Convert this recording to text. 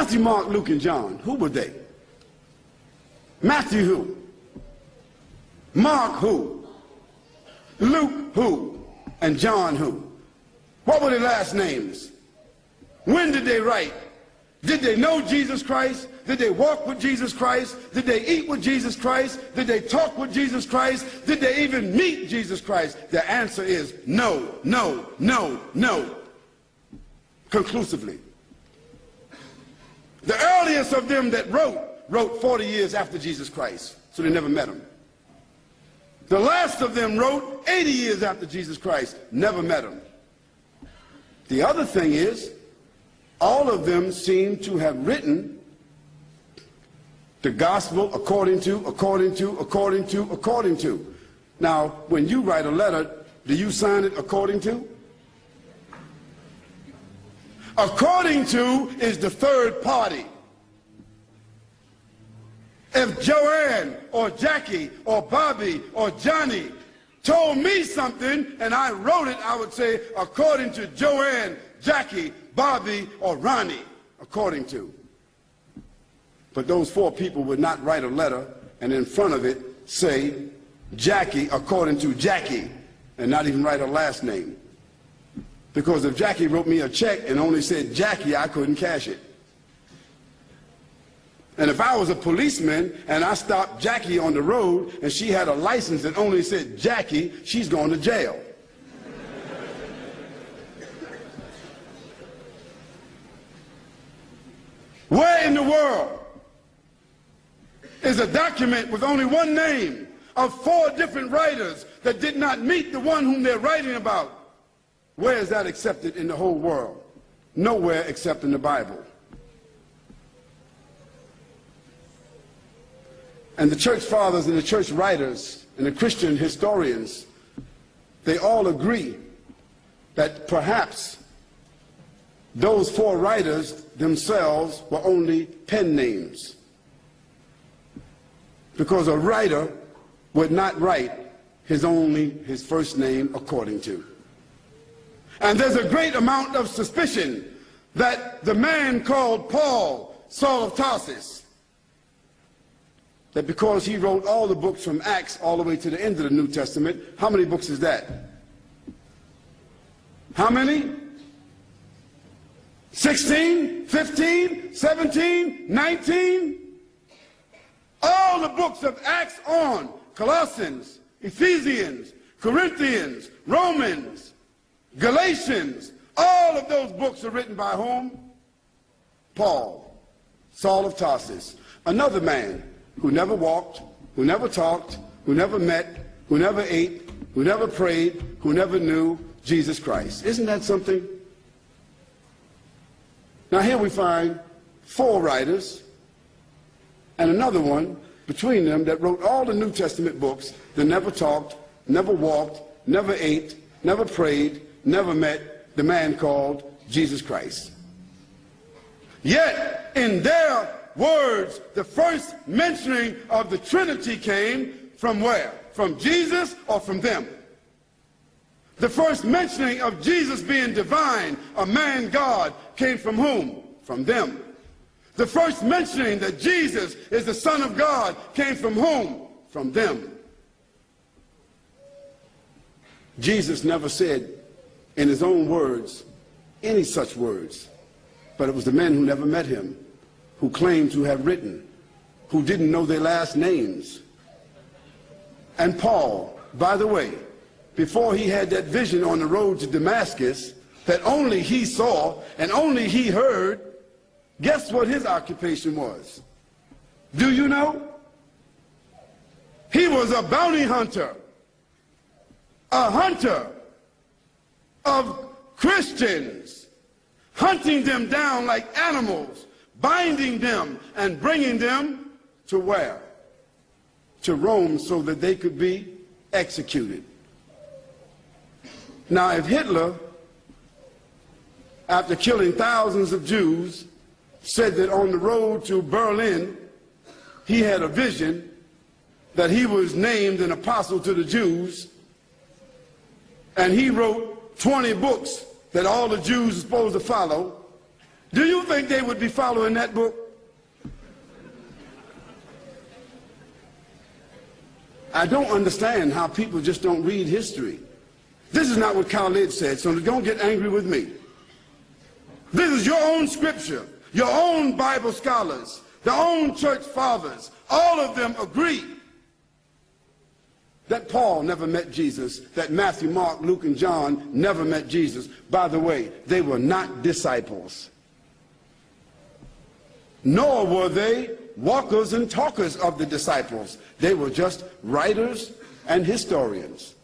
Matthew, Mark, Luke, and John, who were they? Matthew who? Mark who? Luke who? And John who? What were their last names? When did they write? Did they know Jesus Christ? Did they walk with Jesus Christ? Did they eat with Jesus Christ? Did they talk with Jesus Christ? Did they even meet Jesus Christ? The answer is no, no, no, no. Conclusively. The earliest of them that wrote 40 years after Jesus Christ, so they never met him. The last of them wrote 80 years after Jesus Christ, never met him. The other thing is, all of them seem to have written the gospel according to. Now, when you write a letter, do you sign it according to? According to is the third party. If Joanne or Jackie or Bobby or Johnny told me something and I wrote it, I would say according to Joanne, Jackie, Bobby, or Ronnie, according to. But those four people would not write a letter and in front of it say Jackie according to Jackie and not even write her last name. Because if Jackie wrote me a check and only said Jackie, I couldn't cash it. And if I was a policeman and I stopped Jackie on the road and she had a license that only said Jackie, she's going to jail. Where in the world is a document with only one name of four different writers that did not meet the one whom they're writing about? Where is that accepted in the whole world? Nowhere except in the Bible. And the church fathers and the church writers and the Christian historians, they all agree that perhaps those four writers themselves were only pen names. Because a writer would not write his first name according to. And there's a great amount of suspicion that the man called Paul, Saul of Tarsus, that because he wrote all the books from Acts all the way to the end of the New Testament, how many books is that? How many? 16, 15, 17, 19? All the books of Acts on, Colossians, Ephesians, Corinthians, Romans, Galatians, all of those books are written by whom? Paul, Saul of Tarsus, another man who never walked, who never talked, who never met, who never ate, who never prayed, who never knew Jesus Christ. Isn't that something? Now here we find four writers and another one between them that wrote all the New Testament books that never talked, never walked, never ate, never prayed, never met the man called Jesus Christ. Yet in their words, the first mentioning of the Trinity came from where? From Jesus or from them? The first mentioning of Jesus being divine, a man God, came from whom? From them. The first mentioning that Jesus is the Son of God came from whom? From them. Jesus never said in his own words any such words, but it was the men who never met him, who claimed to have written, who didn't know their last names. And Paul, by the way, before he had that vision on the road to Damascus that only he saw and only he heard, guess what his occupation was? Do you know? He was a bounty hunter, a hunter of Christians, hunting them down like animals, binding them and bringing them to where? To Rome, so that they could be executed. Now, if Hitler, after killing thousands of Jews, said that on the road to Berlin, he had a vision that he was named an apostle to the Jews, and he wrote 20 books that all the Jews are supposed to follow, Do you think they would be following that book? I don't understand how people just don't read history. This is not what Khalid said, so don't get angry with me. This is your own scripture, your own Bible scholars, their own church fathers. All of them agree that Paul never met Jesus, that Matthew, Mark, Luke, and John never met Jesus. By the way, they were not disciples. Nor were they walkers and talkers of the disciples. They were just writers and historians.